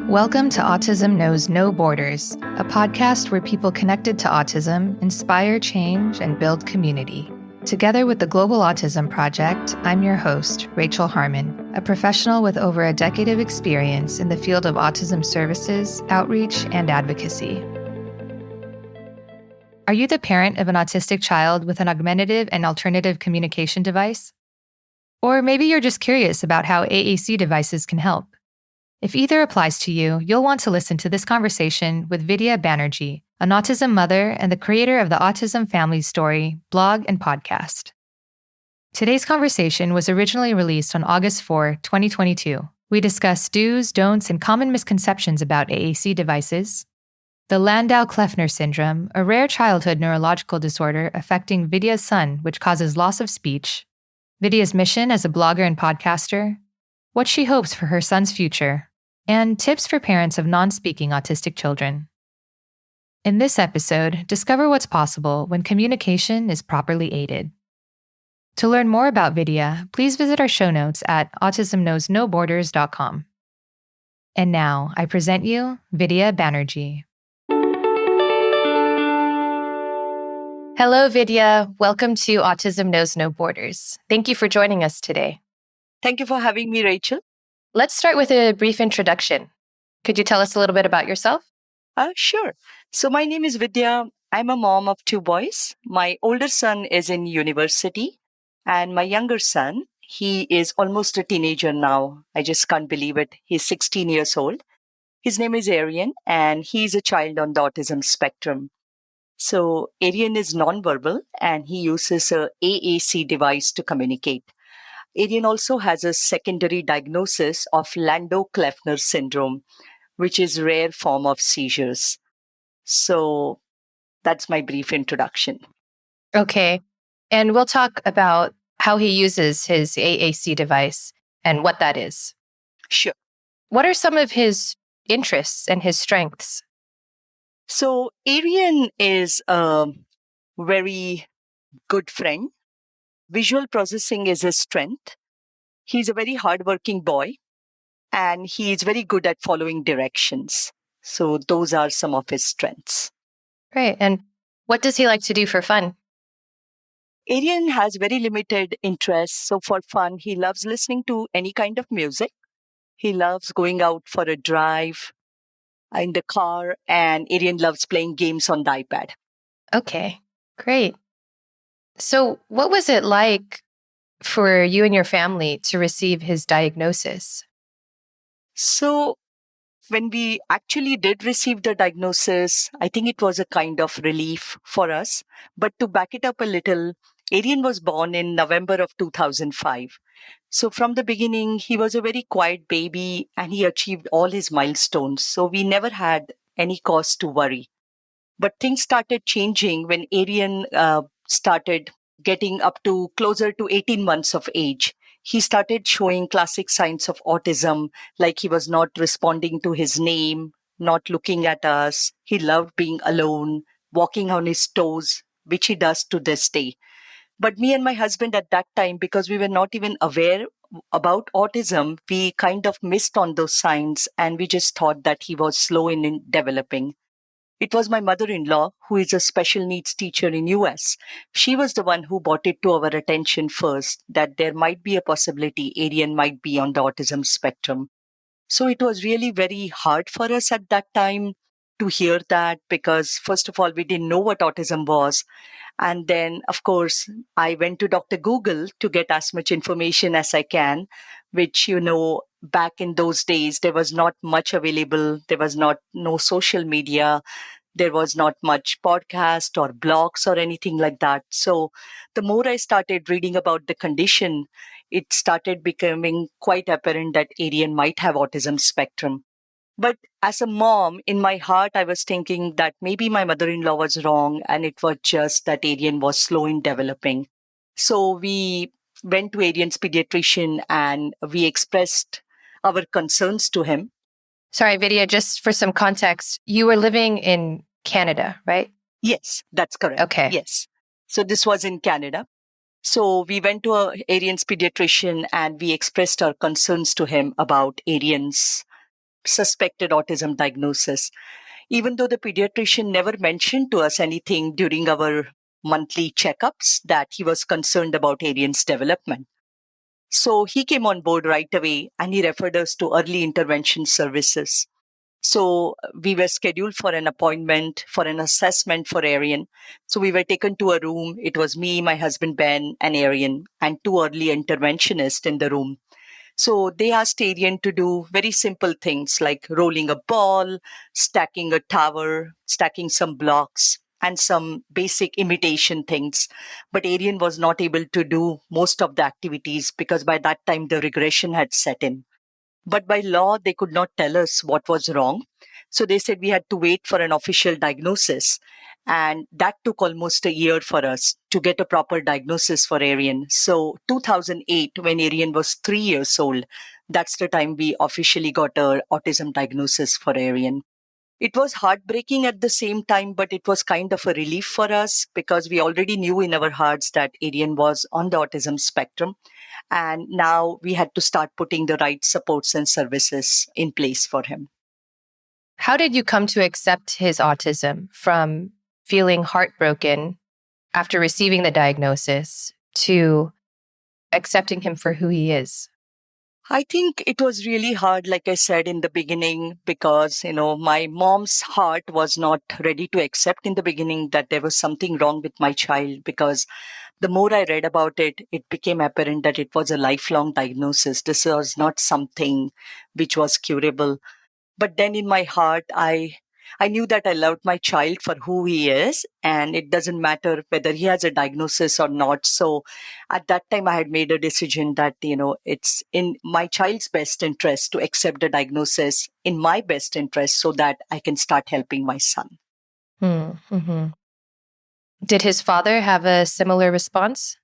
Welcome to Autism Knows No Borders, a podcast where people connected to autism inspire change and build community. Together with the Global Autism Project, I'm your host, Rachel Harmon, a professional with over a decade of experience in the field of autism services, outreach, and advocacy. Are you the parent of an autistic child with an augmentative and alternative communication device? Or maybe you're just curious about how AAC devices can help. If either applies to you, you'll want to listen to this conversation with Vidya Banerjee, an autism mother and the creator of the Autism Family Story blog and podcast. Today's conversation was originally released on August 4, 2022. We discuss do's, don'ts, and common misconceptions about AAC devices, the Landau Kleffner syndrome, a rare childhood neurological disorder affecting Vidya's son, which causes loss of speech, Vidya's mission as a blogger and podcaster, what she hopes for her son's future, and tips for parents of non-speaking autistic children. In this episode, discover what's possible when communication is properly aided. To learn more about Vidya, please visit our show notes at autismknowsnoborders.com. And now, I present you Vidya Banerjee. Hello, Vidya. Welcome to Autism Knows No Borders. Thank you for joining us today. Thank you for having me, Rachel. Let's start with a brief introduction. Could you tell us a little bit about yourself? Sure. So my name is Vidya. I'm a mom of two boys. My older son is in university, and my younger son, he is almost a teenager now. I just can't believe it. He's 16 years old. His name is Aryan, and he's a child on the autism spectrum. So Aryan is nonverbal, and he uses a AAC device to communicate. Aryan also has a secondary diagnosis of Landau Kleffner syndrome, which is a rare form of seizures. So that's my brief introduction. Okay. And we'll talk about how he uses his AAC device and what that is. Sure. What are some of his interests and his strengths? So Aryan is a very good friend. Visual processing is his strength. He's a very hardworking boy, and he is very good at following directions. So those are some of his strengths. Great. And what does he like to do for fun? Aryan has very limited interests. So for fun, he loves listening to any kind of music. He loves going out for a drive in the car, and Aryan loves playing games on the iPad. Okay, great. So what was it like for you and your family to receive his diagnosis? So when we actually did receive the diagnosis, I think it was a kind of relief for us. But to back it up a little, Aryan was born in November of 2005. So from the beginning, he was a very quiet baby and he achieved all his milestones. So we never had any cause to worry. But things started changing when Aryan started getting up to closer to 18 months of age. He started showing classic signs of autism, like he was not responding to his name, not looking at us. He loved being alone, walking on his toes, which he does to this day. But me and my husband at that time, because we were not even aware about autism, we kind of missed on those signs and we just thought that he was slow in developing. It was my mother-in-law, who is a special needs teacher in US. She was the one who brought it to our attention first, that there might be a possibility Aryan might be on the autism spectrum. So it was really very hard for us at that time to hear that because, first of all, we didn't know what autism was. And then, of course, I went to Dr. Google to get as much information as I can, which, back in those days, there was not much available. There was no social media. There was not much podcast or blogs or anything like that. So the more I started reading about the condition, it started becoming quite apparent that Aryan might have autism spectrum. But as a mom, in my heart, I was thinking that maybe my mother-in-law was wrong and it was just that Aryan was slow in developing. So we went to Aryan's pediatrician and we expressed our concerns to him. Sorry, Vidya, just for some context, you were living in Canada, right? Yes, that's correct. Okay. Yes. So this was in Canada. So we went to Aryan's pediatrician and we expressed our concerns to him about Aryan's suspected autism diagnosis, even though the pediatrician never mentioned to us anything during our monthly checkups that he was concerned about Arian's development. So he came on board right away and he referred us to early intervention services. So we were scheduled for an appointment for an assessment for Arian. So we were taken to a room. It was me, my husband Ben, and Arian, and two early interventionists in the room. So they asked Arian to do very simple things like rolling a ball, stacking a tower, stacking some blocks, and some basic imitation things. But Arian was not able to do most of the activities because by that time the regression had set in. But by law, they could not tell us what was wrong. So they said we had to wait for an official diagnosis. And that took almost a year for us to get a proper diagnosis for Arian. So 2008, when Arian was 3 years old, that's the time we officially got a autism diagnosis for Arian. It was heartbreaking at the same time, but it was kind of a relief for us because we already knew in our hearts that Arian was on the autism spectrum. And now we had to start putting the right supports and services in place for him. How did you come to accept his autism from feeling heartbroken after receiving the diagnosis to accepting him for who he is? I think it was really hard, like I said in the beginning, because, my mom's heart was not ready to accept in the beginning that there was something wrong with my child, because the more I read about it, it became apparent that it was a lifelong diagnosis. This was not something which was curable. But then in my heart, I knew that I loved my child for who he is, and it doesn't matter whether he has a diagnosis or not. So at that time, I had made a decision that, it's in my child's best interest to accept the diagnosis in my best interest so that I can start helping my son. Mm-hmm. Did his father have a similar response?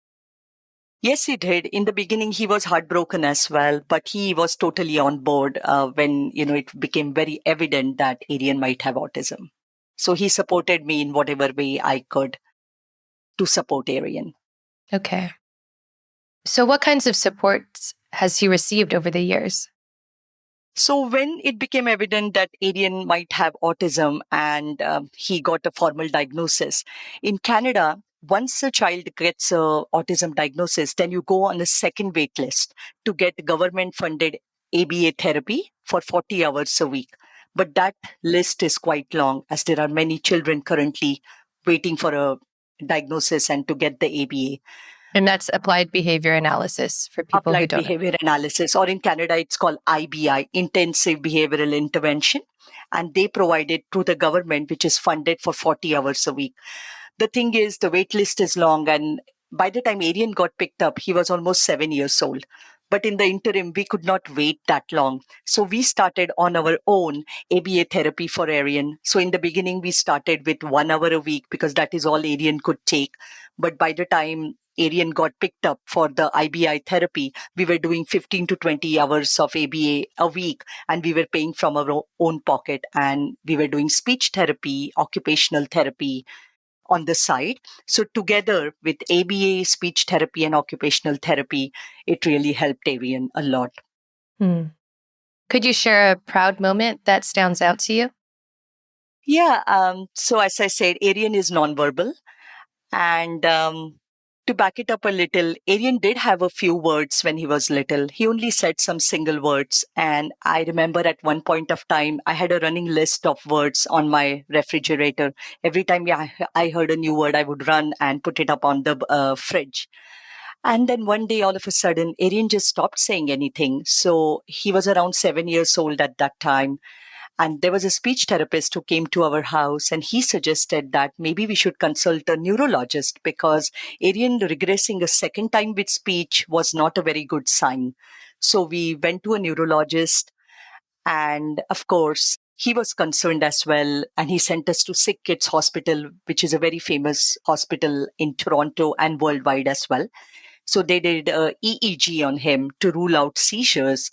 Yes, he did. In the beginning, he was heartbroken as well, but he was totally on board when, it became very evident that Arian might have autism. So he supported me in whatever way I could to support Arian. Okay. So what kinds of supports has he received over the years? So when it became evident that Arian might have autism and he got a formal diagnosis, in Canada, once a child gets a autism diagnosis, then you go on a second wait list to get government-funded ABA therapy for 40 hours a week. But that list is quite long as there are many children currently waiting for a diagnosis and to get the ABA. And that's applied behavior analysis for people who Applied don't know. behavior analysis, or in Canada, it's called IBI, intensive behavioral intervention. And they provide it through the government, which is funded for 40 hours a week. The thing is, the wait list is long. And by the time Arian got picked up, he was almost 7 years old. But in the interim, we could not wait that long. So we started on our own ABA therapy for Arian. So in the beginning, we started with 1 hour a week because that is all Arian could take. But by the time Arian got picked up for the IBI therapy, we were doing 15 to 20 hours of ABA a week, and we were paying from our own pocket. And we were doing speech therapy, occupational therapy on the side. So together with ABA, speech therapy, and occupational therapy, it really helped Arian a lot. Could you share a proud moment that stands out to you? Yeah. So as I said, Arian is nonverbal. And to back it up a little, Arian did have a few words when he was little. He only said some single words. And I remember at one point of time, I had a running list of words on my refrigerator. Every time I heard a new word, I would run and put it up on the fridge. And then one day, all of a sudden, Arian just stopped saying anything. So he was around 7 years old at that time. And there was a speech therapist who came to our house and he suggested that maybe we should consult a neurologist because Arian regressing a second time with speech was not a very good sign. So we went to a neurologist and of course, he was concerned as well. And he sent us to Sick Kids Hospital, which is a very famous hospital in Toronto and worldwide as well. So they did a EEG on him to rule out seizures.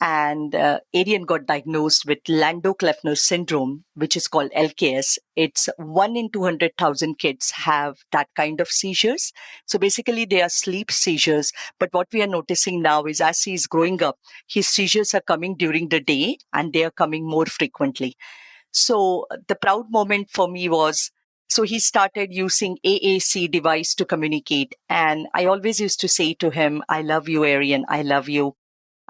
And Arian got diagnosed with Landau Kleffner syndrome, which is called LKS. It's 1 in 200,000 kids have that kind of seizures. So basically, they are sleep seizures. But what we are noticing now is as he's growing up, his seizures are coming during the day and they are coming more frequently. So the proud moment for me was, so he started using AAC device to communicate. And I always used to say to him, I love you, Arian, I love you.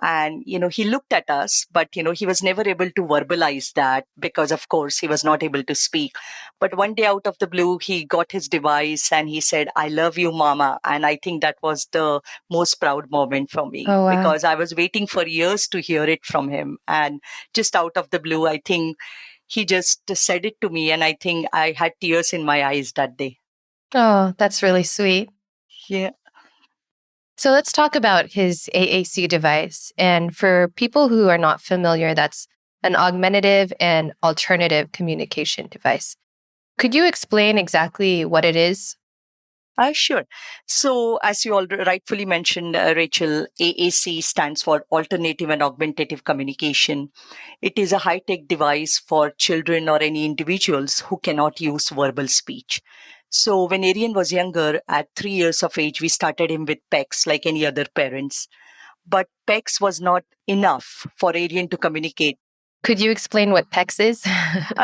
And, he looked at us, but, he was never able to verbalize that because, of course, he was not able to speak. But one day out of the blue, he got his device and he said, I love you, Mama. And I think that was the most proud moment for me Oh, wow. because I was waiting for years to hear it from him. And just out of the blue, I think he just said it to me. And I think I had tears in my eyes that day. Oh, that's really sweet. Yeah. So let's talk about his AAC device. And for people who are not familiar, that's an augmentative and alternative communication device. Could you explain exactly what it is? Sure. So, as you already rightfully mentioned, Rachel, AAC stands for Alternative and Augmentative Communication. It is a high-tech device for children or any individuals who cannot use verbal speech. So, when Arian was younger, at 3 years of age, we started him with PECs like any other parents. But PECs was not enough for Arian to communicate. Could you explain what PEX is?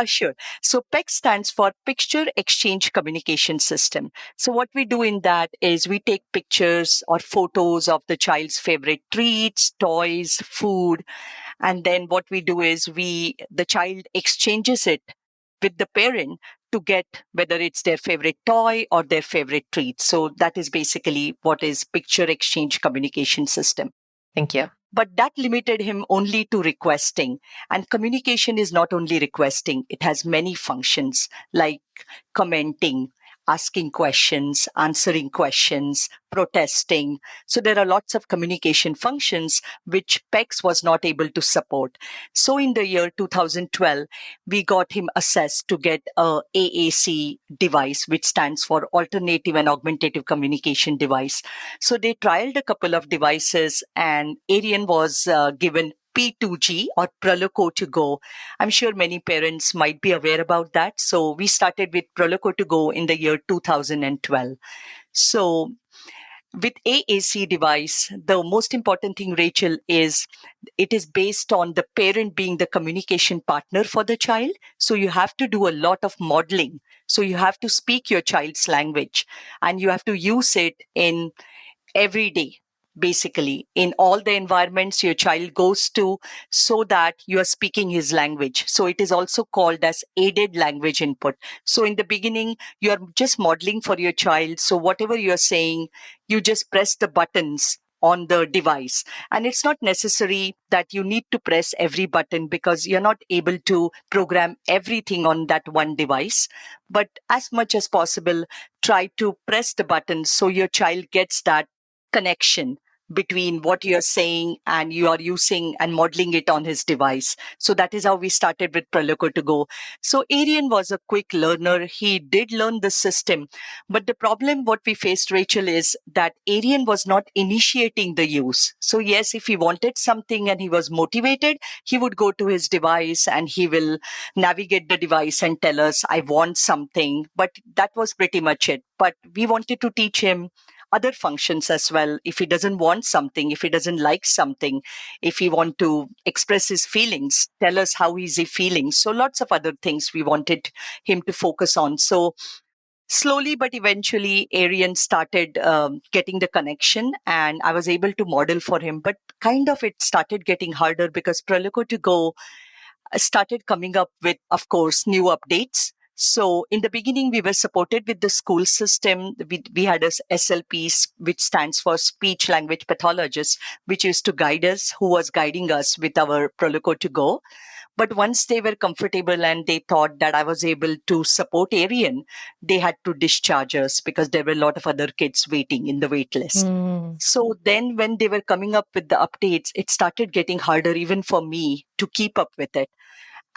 Sure. So PEC stands for Picture Exchange Communication System. So what we do in that is we take pictures or photos of the child's favorite treats, toys, food, and then what we do is the child exchanges it with the parent to get whether it's their favorite toy or their favorite treat. So that is basically what is Picture Exchange Communication System. Thank you. But that limited him only to requesting. And communication is not only requesting, it has many functions like commenting, asking questions, answering questions, protesting. So there are lots of communication functions which PECS was not able to support. So in the year 2012, we got him assessed to get a AAC device, which stands for Alternative and Augmentative Communication Device. So they trialed a couple of devices and Arian was given P2G or Proloco to go. I'm sure many parents might be aware about that. So we started with Proloco to go in the year 2012. So with AAC device, the most important thing, Rachel, is it is based on the parent being the communication partner for the child. So you have to do a lot of modeling. So you have to speak your child's language and you have to use it in every day, basically, in all the environments your child goes to, so that you are speaking his language. So it is also called as aided language input. So in the beginning, you are just modeling for your child. So whatever you're saying, you just press the buttons on the device. And it's not necessary that you need to press every button because you're not able to program everything on that one device. But as much as possible, try to press the buttons so your child gets that connection between what you're saying and you are using and modeling it on his device. So that is how we started with Proloco to go. So Arian was a quick learner. He did learn the system. But the problem what we faced, Rachel, is that Arian was not initiating the use. So yes, if he wanted something and he was motivated, he would go to his device and he will navigate the device and tell us, I want something. But that was pretty much it. But we wanted to teach him other functions as well. If he doesn't want something, if he doesn't like something, if he want to express his feelings, tell us how is he feeling. So lots of other things we wanted him to focus on. So slowly but eventually, Arian started getting the connection and I was able to model for him. But kind of it started getting harder because Proloco to go started coming up with, of course, new updates. So in the beginning, we were supported with the school system. We had a SLP, which stands for Speech Language Pathologist, which used to guide us, who was guiding us with our Proloco to go. But once they were comfortable and they thought that I was able to support Arian, they had to discharge us because there were a lot of other kids waiting in the wait list. So then when they were coming up with the updates, it started getting harder even for me to keep up with it.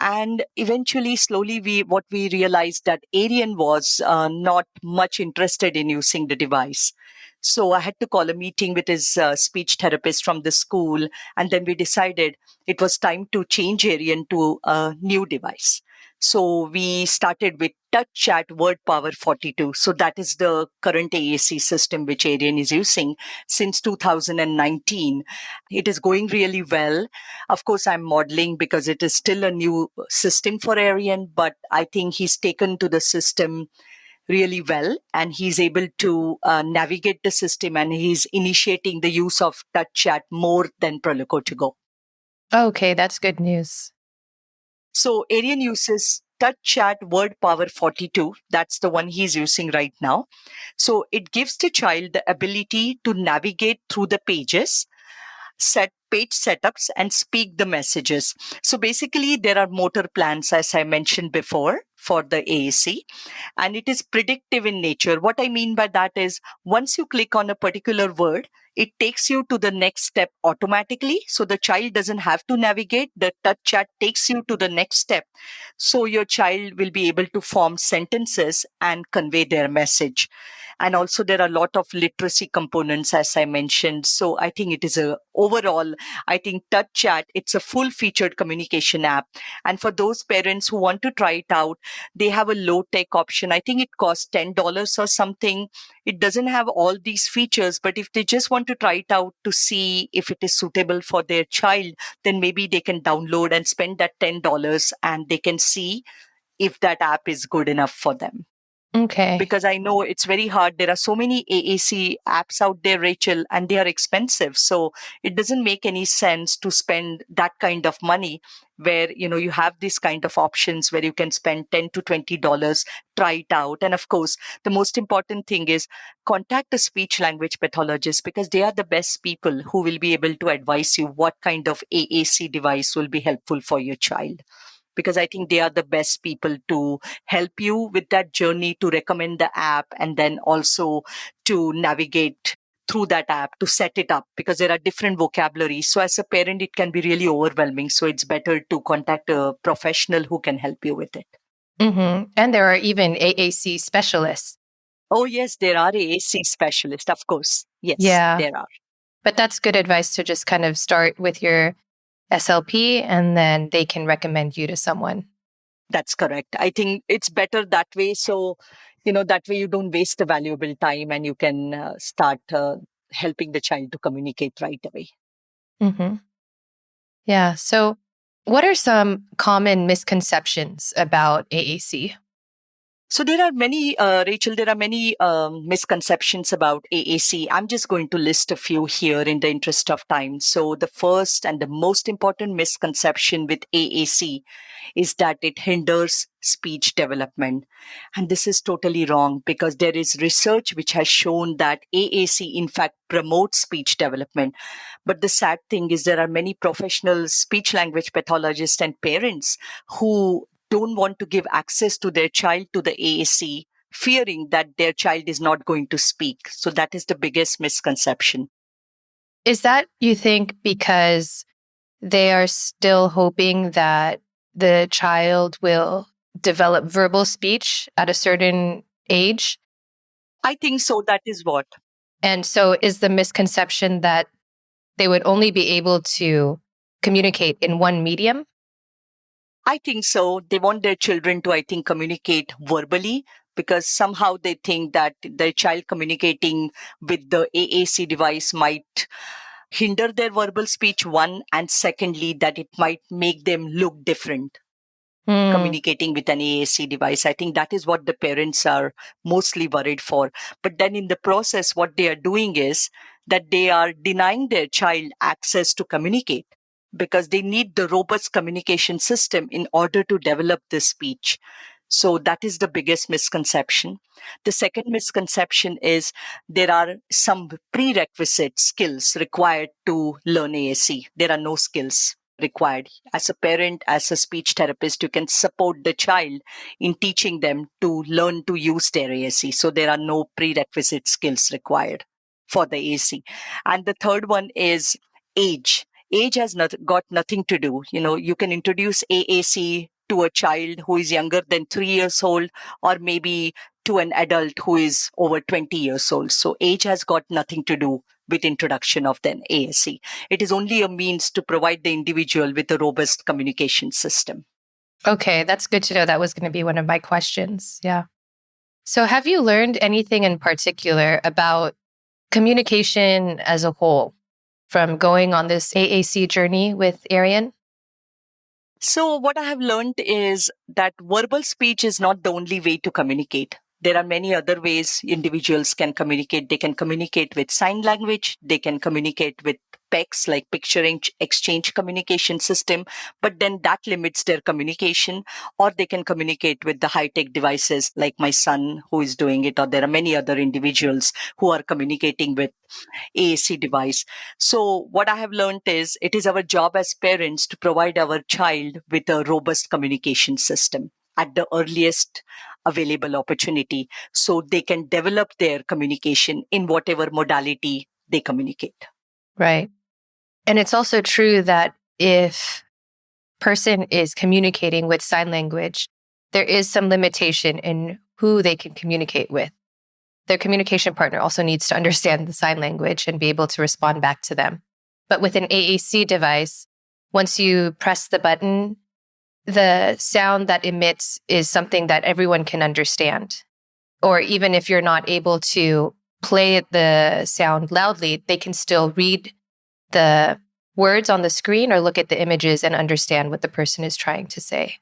And eventually, slowly, what we realized that Arian was not much interested in using the device. So I had to call a meeting with his speech therapist from the school. And then we decided it was time to change Aryan to a new device. So we started with Touch Chat Word Power 42. So that is the current AAC system which Aryan is using since 2019. It is going really well. Of course, I'm modeling because it is still a new system for Aryan, but I think he's taken to the system really well, and he's able to navigate the system, and he's initiating the use of touch chat more than Proloco to go. Okay, that's good news. So Arian uses touch chat word power 42. That's the one he's using right now. So it gives the child the ability to navigate through the pages, set page setups, and speak the messages. So basically there are motor plans, as I mentioned before, for the AAC, and it is predictive in nature. What I mean by that is once you click on a particular word, it takes you to the next step automatically. So the child doesn't have to navigate. The touch chat takes you to the next step. So your child will be able to form sentences and convey their message. And also there are a lot of literacy components, as I mentioned. So I think it is a overall, I think touch chat, it's a full featured communication app. And for those parents who want to try it out, they have a low tech option. I think it costs $10 or something. It doesn't have all these features, but if they just want to try it out to see if it is suitable for their child, then maybe they can download and spend that $10 and they can see if that app is good enough for them. Okay. Because I know it's very hard. There are so many AAC apps out there, Rachel, and they are expensive. So it doesn't make any sense to spend that kind of money where, you have these kind of options where you can spend $10 to $20, try it out. And of course, the most important thing is contact a speech language pathologist, because they are the best people who will be able to advise you what kind of AAC device will be helpful for your child, because I think they are the best people to help you with that journey, to recommend the app, and then also to navigate through that app, to set it up, because there are different vocabularies. So as a parent, it can be really overwhelming. So it's better to contact a professional who can help you with it. And there are even AAC specialists. Oh, yes, there are AAC specialists, of course. Yes, Yeah. there are. But that's good advice to just kind of start with your SLP and then they can recommend you to someone. That's correct. I think it's better that way. So, that way you don't waste the valuable time, and you can start helping the child to communicate right away. Mm-hmm. Yeah. So, what are some common misconceptions about AAC? So there are many, Rachel, there are many misconceptions about AAC. I'm just going to list a few here in the interest of time. So the first and the most important misconception with AAC is that it hinders speech development. And this is totally wrong, because there is research which has shown that AAC in fact promotes speech development. But the sad thing is there are many professional speech language pathologists and parents who don't want to give access to their child to the AAC, fearing that their child is not going to speak. So that is the biggest misconception. Is that, you think, because they are still hoping that the child will develop verbal speech at a certain age? I think so. That is what. And so is the misconception that they would only be able to communicate in one medium? I think so. They want their children to, I think, communicate verbally, because somehow they think that their child communicating with the AAC device might hinder their verbal speech, one, and secondly, that it might make them look different communicating with an AAC device. I think that is what the parents are mostly worried for. But then in the process, what they are doing is that they are denying their child access to communicate, because they need the robust communication system in order to develop this speech. So that is the biggest misconception. The second misconception is there are some prerequisite skills required to learn AAC. There are no skills required. As a parent, as a speech therapist, you can support the child in teaching them to learn to use their AAC. So there are no prerequisite skills required for the AAC. And the third one is age. Age has got nothing to do. You can introduce AAC to a child who is younger than 3 years old, or maybe to an adult who is over 20 years old. So age has got nothing to do with introduction of the AAC. It is only a means to provide the individual with a robust communication system. Okay, that's good to know. That was going to be one of my questions. Yeah. So have you learned anything in particular about communication as a whole from going on this AAC journey with Arian? So, what I have learned is that verbal speech is not the only way to communicate. There are many other ways individuals can communicate. They can communicate with sign language, they can communicate with PECS, like picture exchange communication system, but then that limits their communication, or they can communicate with the high tech devices like my son who is doing it, or there are many other individuals who are communicating with AAC device. So, what I have learned is it is our job as parents to provide our child with a robust communication system at the earliest available opportunity so they can develop their communication in whatever modality they communicate. Right. And it's also true that if person is communicating with sign language, there is some limitation in who they can communicate with. Their communication partner also needs to understand the sign language and be able to respond back to them. But with an AAC device, once you press the button, the sound that emits is something that everyone can understand. Or even if you're not able to play the sound loudly, they can still read the words on the screen or look at the images and understand what the person is trying to say.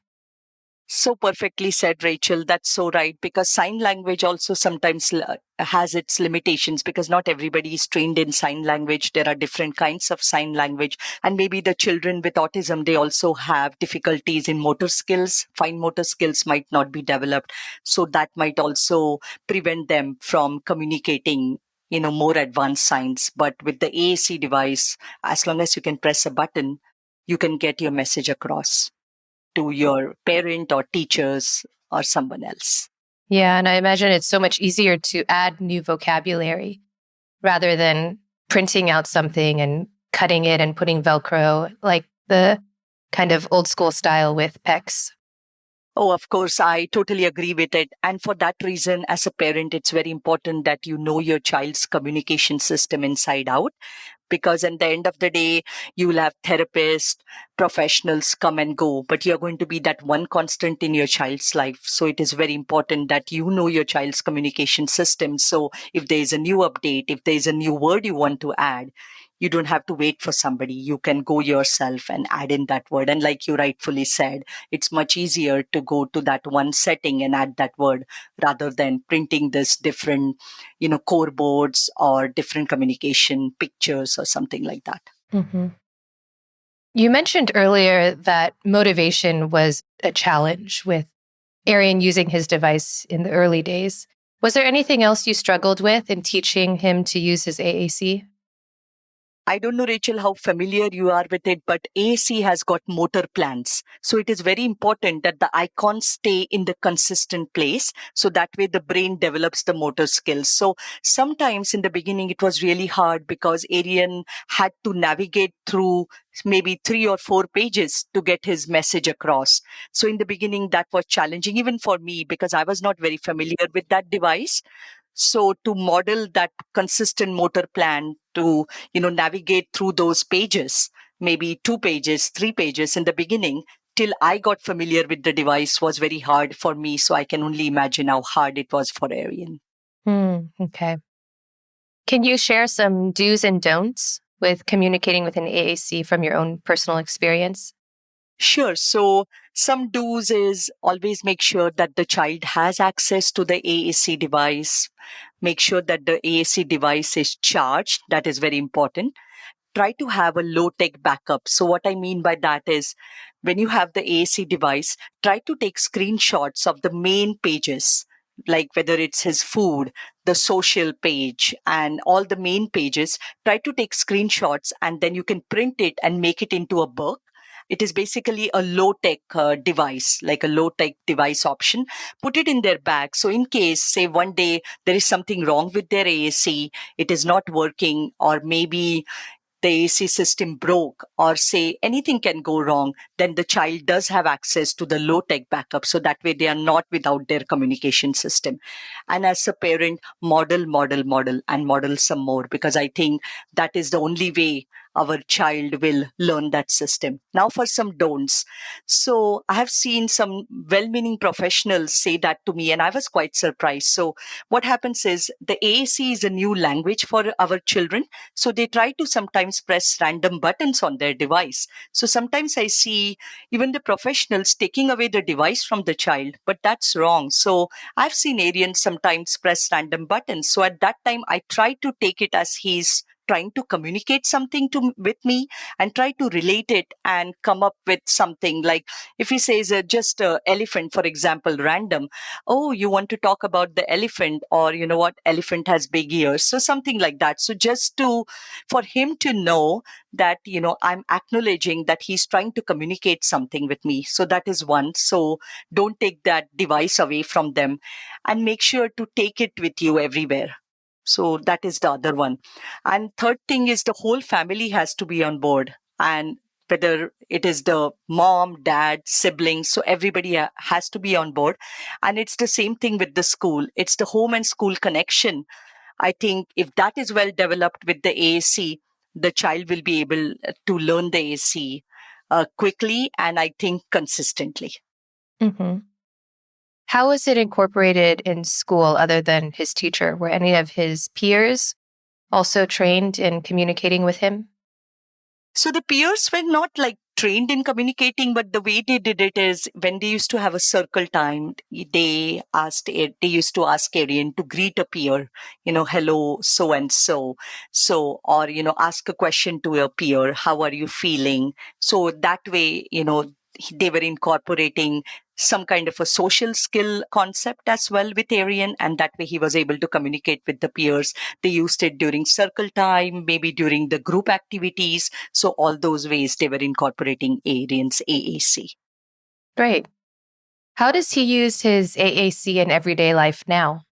So perfectly said, Rachel. That's so right. Because sign language also sometimes has its limitations because not everybody is trained in sign language. There are different kinds of sign language. And maybe the children with autism, they also have difficulties in motor skills. Fine motor skills might not be developed. So that might also prevent them from communicating more advanced signs. But with the AAC device, as long as you can press a button, you can get your message across to your parent or teachers or someone else. Yeah, and I imagine it's so much easier to add new vocabulary rather than printing out something and cutting it and putting Velcro, like the kind of old school style with PECs. Oh, of course, I totally agree with it. And for that reason, as a parent, it's very important that you know your child's communication system inside out. Because at the end of the day, you will have therapists, professionals come and go, but you're going to be that one constant in your child's life. So it is very important that you know your child's communication system. So if there is a new update, if there is a new word you want to add, you don't have to wait for somebody. You can go yourself and add in that word. And like you rightfully said, it's much easier to go to that one setting and add that word rather than printing this different, core boards or different communication pictures or something like that. Mm-hmm. You mentioned earlier that motivation was a challenge with Arian using his device in the early days. Was there anything else you struggled with in teaching him to use his AAC? I don't know, Rachel, how familiar you are with it, but AAC has got motor plans. So it is very important that the icons stay in the consistent place. So that way the brain develops the motor skills. So sometimes in the beginning, it was really hard because Arian had to navigate through maybe 3 or 4 pages to get his message across. So in the beginning, that was challenging even for me because I was not very familiar with that device. So to model that consistent motor plan to, navigate through those pages, maybe 2 pages, 3 pages in the beginning, till I got familiar with the device was very hard for me. So I can only imagine how hard it was for Arian. Okay. Can you share some do's and don'ts with communicating with an AAC from your own personal experience? Sure. So some do's is always make sure that the child has access to the AAC device. Make sure that the AAC device is charged. That is very important. Try to have a low tech backup. So what I mean by that is when you have the AAC device, try to take screenshots of the main pages, like whether it's his food, the social page, and all the main pages. Try to take screenshots and then you can print it and make it into a book. It is basically a low tech device, like a low tech device option. Put it in their bag. So, in case, say, one day there is something wrong with their AAC, it is not working, or maybe the AAC system broke or say anything can go wrong, then the child does have access to the low-tech backup. So that way they are not without their communication system. And as a parent, model, and model some more, because I think that is the only way our child will learn that system. Now for some don'ts. So I have seen some well-meaning professionals say that to me, and I was quite surprised. So what happens is the AAC is a new language for our children. So they try to sometimes press random buttons on their device. So sometimes I see even the professionals taking away the device from the child, but that's wrong. So I've seen Arian sometimes press random buttons. So at that time, I try to take it as he's trying to communicate something with me and try to relate it and come up with something like if he says just elephant, for example, random, oh, you want to talk about the elephant, or you know what, elephant has big ears, so something like that. So just to for him to know that I'm acknowledging that he's trying to communicate something with me. So that is one. So don't take that device away from them and make sure to take it with you everywhere. So that is the other one. And third thing is the whole family has to be on board. And whether it is the mom, dad, siblings, so everybody has to be on board. And it's the same thing with the school. It's the home and school connection. I think if that is well developed with the AAC, the child will be able to learn the AAC quickly and I think consistently. Mm-hmm. How was it incorporated in school other than his teacher? Were any of his peers also trained in communicating with him? So the peers were not like trained in communicating, but the way they did it is when they used to have a circle time, they used to ask Arian to greet a peer, hello, so and so. So, or, ask a question to a peer, how are you feeling? So that way, they were incorporating some kind of a social skill concept as well with Arian, and that way he was able to communicate with the peers. They used it during circle time, maybe during the group activities. So all those ways they were incorporating Arian's AAC. Great. How does he use his AAC in everyday life now?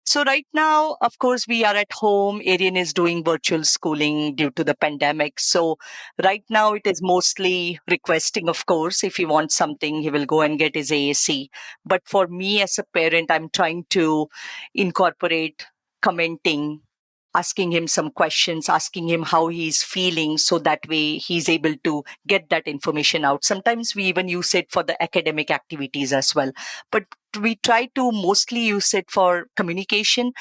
So right now, of course, we are at home. Arian is doing virtual schooling due to the pandemic. So right now it is mostly requesting, of course, if he wants something, he will go and get his AAC. But for me as a parent, I'm trying to incorporate commenting, asking him some questions, asking him how he's feeling. So that way he's able to get that information out. Sometimes we even use it for the academic activities as well. But we try to mostly use it for communication.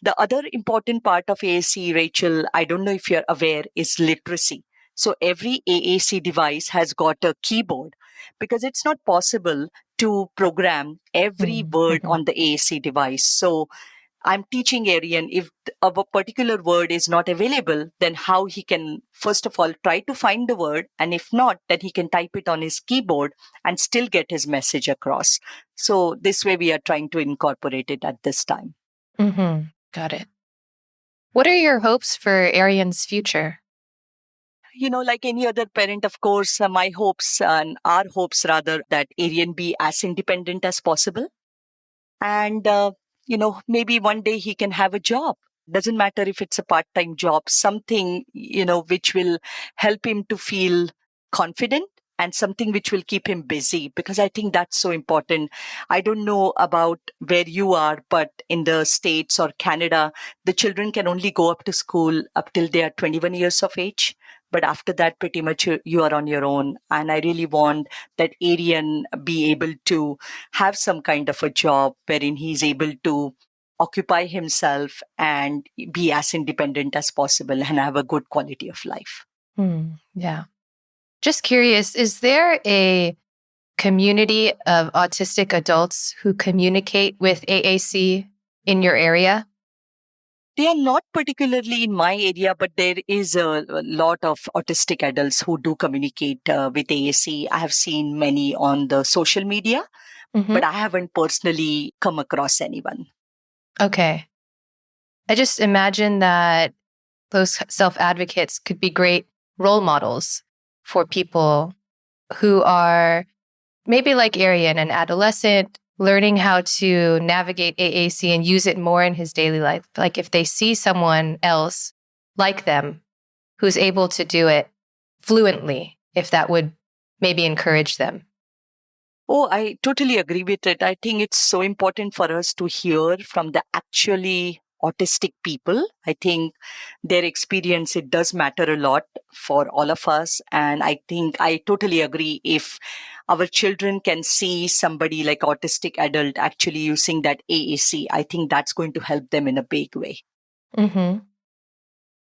The other important part of AAC, Rachel, I don't know if you're aware, is literacy. So every AAC device has got a keyboard because it's not possible to program every word Mm-hmm. on the AAC device. So I'm teaching Arian if a particular word is not available, then how he can, first of all, try to find the word. And if not, then he can type it on his keyboard and still get his message across. So this way we are trying to incorporate it at this time. Mm-hmm. Got it. What are your hopes for Arian's future? Like any other parent, of course, my hopes and our hopes rather that Arian be as independent as possible. And, maybe one day he can have a job. Doesn't matter if it's a part-time job, something, which will help him to feel confident and something which will keep him busy, because I think that's so important. I don't know about where you are, but in the States or Canada, the children can only go up to school up till they are 21 years of age. But after that, pretty much you are on your own. And I really want that Arian be able to have some kind of a job wherein he's able to occupy himself and be as independent as possible and have a good quality of life. Yeah. Just curious, is there a community of autistic adults who communicate with AAC in your area? They are not particularly in my area, but there is a lot of autistic adults who do communicate with AAC. I have seen many on the social media, Mm-hmm. but I haven't personally come across anyone. Okay. I just imagine that those self-advocates could be great role models for people who are maybe like Arian, an adolescent, learning how to navigate AAC and use it more in his daily life. Like if they see someone else like them who's able to do it fluently, if that would maybe encourage them. Oh, I totally agree with it. I think it's so important for us to hear from the actually autistic people. I think their experience, it does matter a lot for all of us. And I think I totally agree, if our children can see somebody like autistic adult actually using that AAC, I think that's going to help them in a big way. Mm-hmm.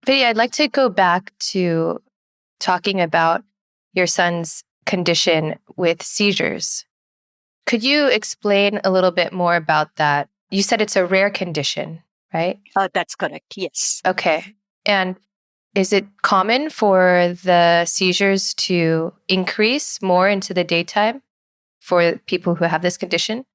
Vidya, I'd like to go back to talking about your son's condition with seizures. Could you explain a little bit more about that? You said it's a rare condition, right? That's correct. Yes. Okay. And is it common for the seizures to increase more into the daytime for people who have this condition?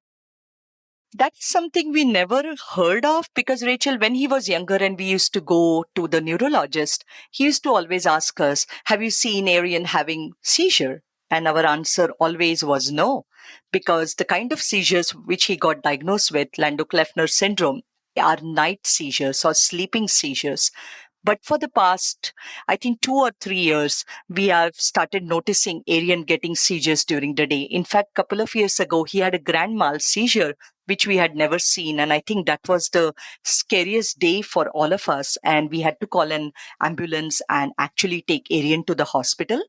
That's something we never heard of, because, Rachel, when he was younger and we used to go to the neurologist, he used to always ask us, have you seen Arian having seizure? And our answer always was no, because the kind of seizures which he got diagnosed with, Landau Kleffner syndrome, are night seizures or sleeping seizures. But for the past, I think 2 or 3 years, we have started noticing Arian getting seizures during the day. In fact, a couple of years ago, he had a grand mal seizure, which we had never seen. And I think that was the scariest day for all of us. And we had to call an ambulance and actually take Arian to the hospital.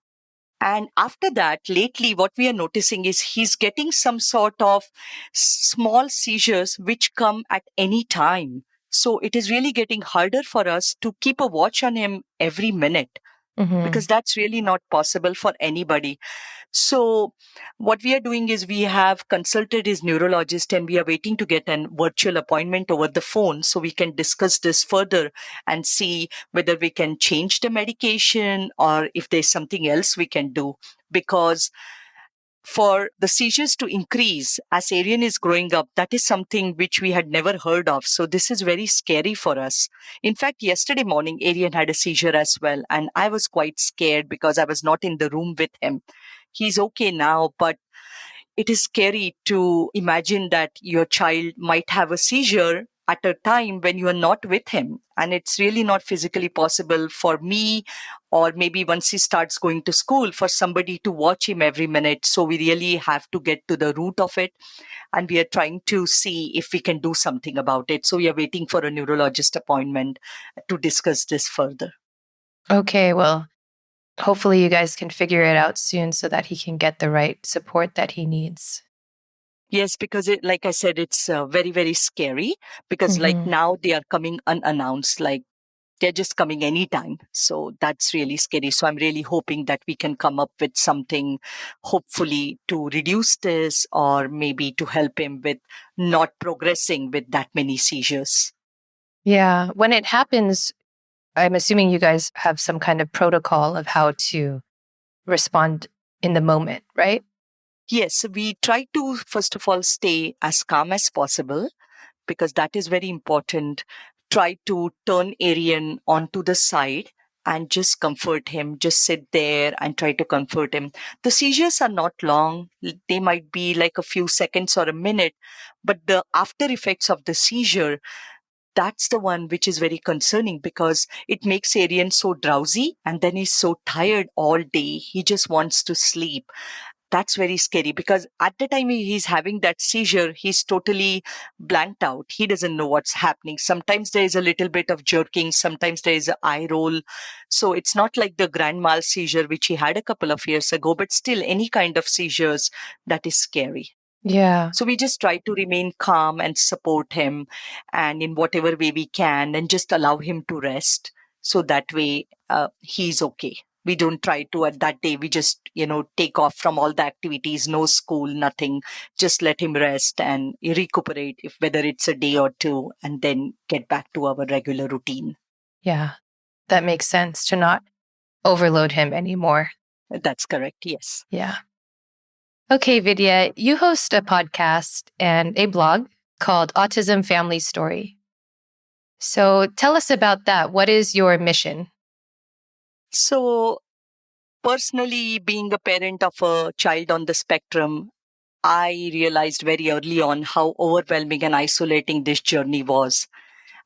And after that, lately, what we are noticing is he's getting some sort of small seizures which come at any time. So it is really getting harder for us to keep a watch on him every minute, Mm-hmm. because that's really not possible for anybody. So what we are doing is we have consulted his neurologist and we are waiting to get an virtual appointment over the phone so we can discuss this further and see whether we can change the medication or if there's something else we can do. Because for the seizures to increase as Arian is growing up, that is something which we had never heard of. So this is very scary for us. In fact, yesterday morning, Arian had a seizure as well. And I was quite scared because I was not in the room with him. He's okay now, but it is scary to imagine that your child might have a seizure at a time when you are not with him. And it's really not physically possible for me, or maybe once he starts going to school, for somebody to watch him every minute. So we really have to get to the root of it. And we are trying to see if we can do something about it. So we are waiting for a neurologist appointment to discuss this further. Okay, well, hopefully you guys can figure it out soon so that he can get the right support that he needs. Yes, because like I said, it's very, very scary, because like Mm-hmm. now they are coming unannounced, like they're just coming anytime. So that's really scary. So I'm really hoping that we can come up with something, hopefully to reduce this, or maybe to help him with not progressing with that many seizures. Yeah. When it happens, I'm assuming you guys have some kind of protocol of how to respond in the moment, right? Yes, we try to, first of all, stay as calm as possible, because that is very important. Try to turn Arian onto the side and just comfort him. Just sit there and try to comfort him. The seizures are not long. They might be like a few seconds or a minute, but the after effects of the seizure, that's the one which is very concerning, because it makes Arian so drowsy and then he's so tired all day. He just wants to sleep. That's very scary, because at the time he's having that seizure, he's totally blanked out. He doesn't know what's happening. Sometimes there is a little bit of jerking, sometimes there is an eye roll. So it's not like the grand mal seizure, which he had a couple of years ago, but still any kind of seizures, that is scary. Yeah. So we just try to remain calm and support him, and in whatever way we can, and just allow him to rest. So that way he's okay. We don't try to, at that day, we just, take off from all the activities, no school, nothing. Just let him rest and recuperate, if whether it's a day or two, and then get back to our regular routine. Yeah. That makes sense to not overload him anymore. That's correct. Yes. Yeah. Okay, Vidya, you host a podcast and a blog called Autism Family Story. So tell us about that. What is your mission? So personally, being a parent of a child on the spectrum, I realized very early on how overwhelming and isolating this journey was.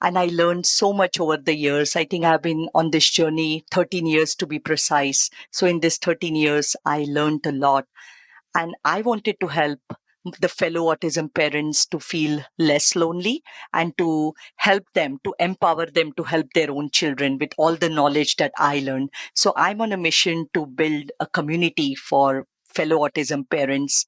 And I learned so much over the years. I think I've been on this journey 13 years to be precise. So in this 13 years, I learned a lot. And I wanted to help the fellow autism parents to feel less lonely and to help them, to empower them to help their own children with all the knowledge that I learned. So I'm on a mission to build a community for fellow autism parents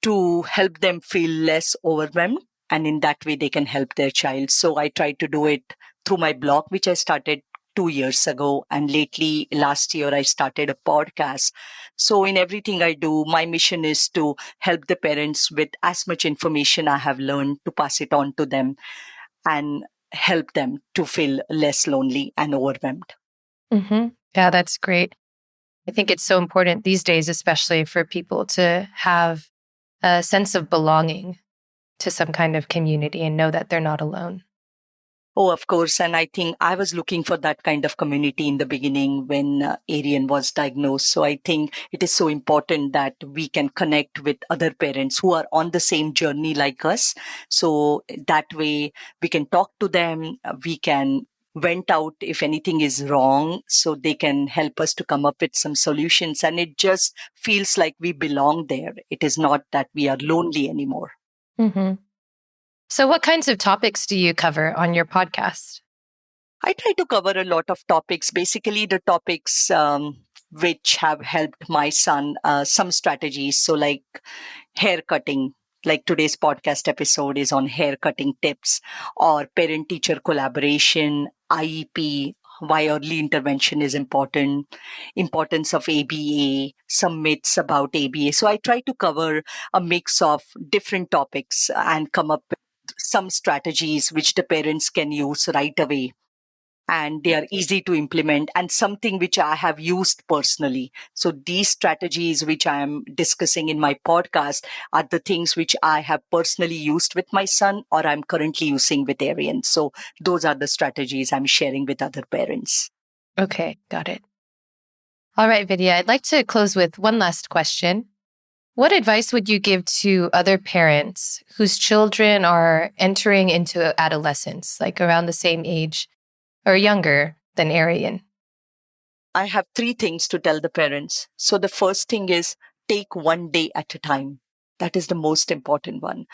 to help them feel less overwhelmed. And in that way, they can help their child. So I try to do it through my blog, which I started 2 years ago. And lately, last year, I started a podcast. So in everything I do, my mission is to help the parents with as much information I have learned to pass it on to them and help them to feel less lonely and overwhelmed. Yeah, that's great. I think it's so important these days, especially for people to have a sense of belonging to some kind of community and know that they're not alone. Oh, of course. And I think I was looking for that kind of community in the beginning when Arian was diagnosed. So I think it is so important that we can connect with other parents who are on the same journey like us. So that way we can talk to them, we can vent out if anything is wrong, so they can help us to come up with some solutions. And it just feels like we belong there. It is not that we are lonely anymore. Mm-hmm. So, what kinds of topics do you cover on your podcast? I try to cover a lot of topics, basically the topics which have helped my son, some strategies. So, like hair cutting, like today's podcast episode is on hair cutting tips, or parent teacher collaboration, IEP, why early intervention is important, importance of ABA, some myths about ABA. So, I try to cover a mix of different topics and come up with some strategies which the parents can use right away, and they are easy to implement and something which I have used personally. So these strategies which I am discussing in my podcast are the things which I have personally used with my son or I'm currently using with Arian. So those are the strategies I'm sharing with other parents. Okay, got it. All right, Vidya, I'd like to close with one last question. What advice would you give to other parents whose children are entering into adolescence, like around the same age or younger than Arian? I have three things to tell the parents. So the first thing is take one day at a time. That is the most important one.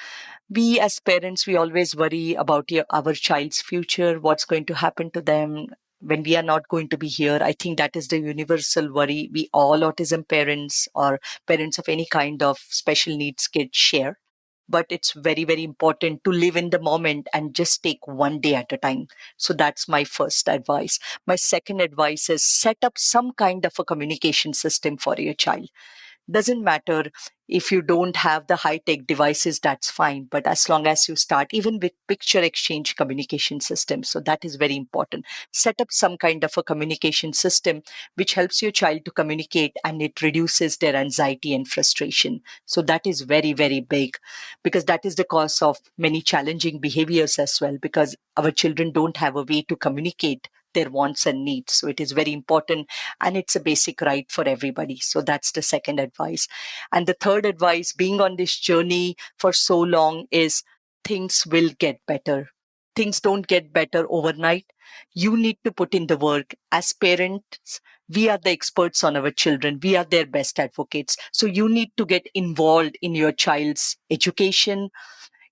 We as parents, we always worry about our child's future, what's going to happen to them when we are not going to be here. I think that is the universal worry we all autism parents or parents of any kind of special needs kids share. But it's very, very important to live in the moment and just take one day at a time. So that's my first advice. My second advice is set up some kind of a communication system for your child. Doesn't matter if you don't have the high tech devices, that's fine. But as long as you start, even with picture exchange communication systems, so that is very important. Set up some kind of a communication system which helps your child to communicate and it reduces their anxiety and frustration. So that is very, very big because that is the cause of many challenging behaviors as well, because our children don't have a way to communicate their wants and needs. So it is very important and it's a basic right for everybody. So that's the second advice. And the third advice, being on this journey for so long, is things will get better. Things don't get better overnight. You need to put in the work. As parents, we are the experts on our children. We are their best advocates. So you need to get involved in your child's education.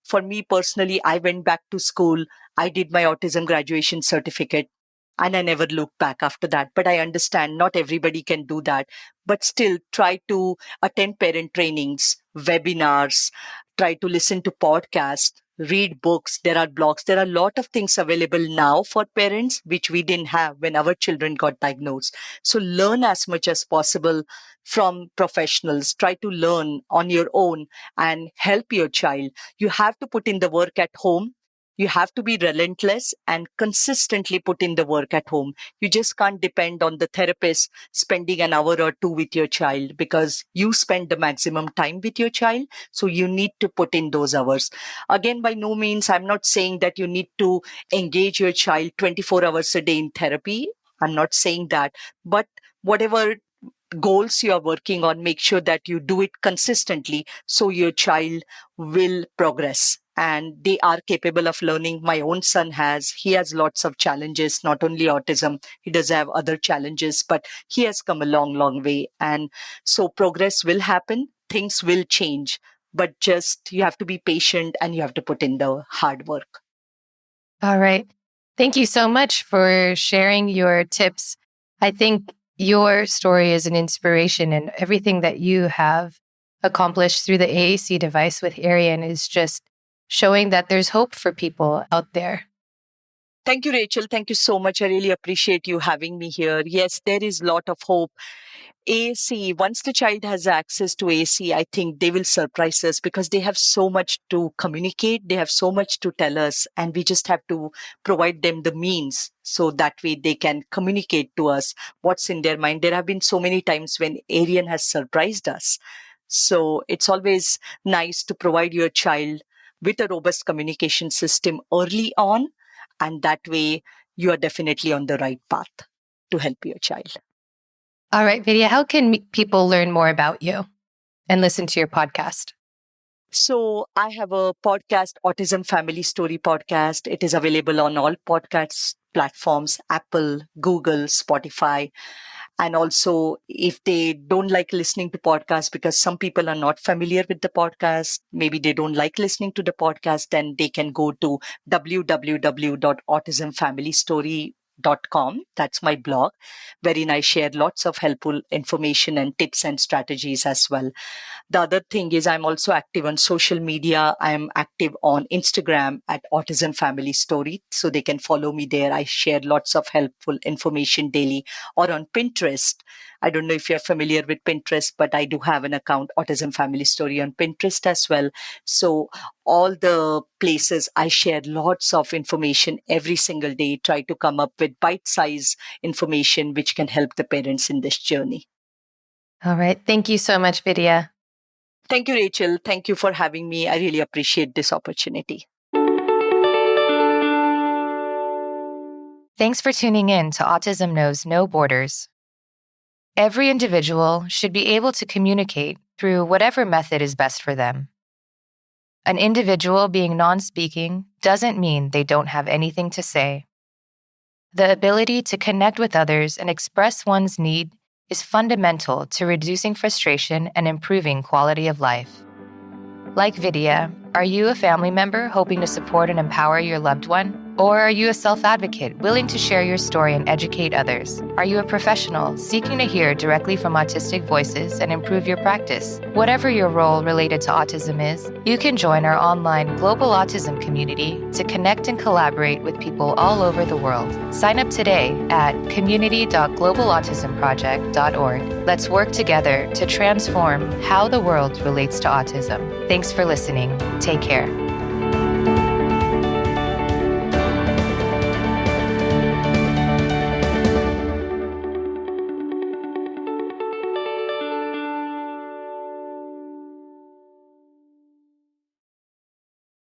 For me personally, I went back to school. I did my autism graduation certificate and I never looked back after that. But I understand not everybody can do that. But still, try to attend parent trainings, webinars, try to listen to podcasts, read books. There are blogs. There are a lot of things available now for parents, which we didn't have when our children got diagnosed. So learn as much as possible from professionals. Try to learn on your own and help your child. You have to put in the work at home. You have to be relentless and consistently put in the work at home. You just can't depend on the therapist spending an hour or two with your child because you spend the maximum time with your child. So you need to put in those hours. Again, by no means, I'm not saying that you need to engage your child 24 hours a day in therapy. I'm not saying that. But whatever goals you are working on, make sure that you do it consistently so your child will progress and they are capable of learning. My own son he has lots of challenges, not only autism, he does have other challenges, but he has come a long, long way. And so progress will happen, things will change, but just you have to be patient and you have to put in the hard work. All right. Thank you so much for sharing your tips. I think your story is an inspiration, and everything that you have accomplished through the AAC device with Arian is just showing that there's hope for people out there. Thank you, Rachel. Thank you so much. I really appreciate you having me here. Yes, there is a lot of hope. AAC, once the child has access to AAC, I think they will surprise us because they have so much to communicate. They have so much to tell us, and we just have to provide them the means so that way they can communicate to us what's in their mind. There have been so many times when Arian has surprised us. So it's always nice to provide your child with a robust communication system early on, and that way you are definitely on the right path to help your child. All right, Vidya, how can people learn more about you and listen to your podcast? So I have a podcast, Autism Family Story podcast. It is available on all podcast platforms, Apple, Google, Spotify. And also, if they don't like listening to podcasts, because some people are not familiar with the podcast, maybe they don't like listening to the podcast, then they can go to www.autismfamilystory.com. That's my blog, wherein I share lots of helpful information and tips and strategies as well. The other thing is I'm also active on social media. I'm active on Instagram at Autism Family Story. So they can follow me there. I share lots of helpful information daily. Or on Pinterest. I don't know if you're familiar with Pinterest, but I do have an account, Autism Family Story, on Pinterest as well. So all the places I share lots of information every single day, try to come up with bite-sized information which can help the parents in this journey. All right. Thank you so much, Vidya. Thank you, Rachel. Thank you for having me. I really appreciate this opportunity. Thanks for tuning in to Autism Knows No Borders. Every individual should be able to communicate through whatever method is best for them. An individual being non-speaking doesn't mean they don't have anything to say. The ability to connect with others and express one's need is fundamental to reducing frustration and improving quality of life. Like Vidya, are you a family member hoping to support and empower your loved one? Or are you a self-advocate willing to share your story and educate others? Are you a professional seeking to hear directly from autistic voices and improve your practice? Whatever your role related to autism is, you can join our online global autism community to connect and collaborate with people all over the world. Sign up today at community.globalautismproject.org. Let's work together to transform how the world relates to autism. Thanks for listening. Take care.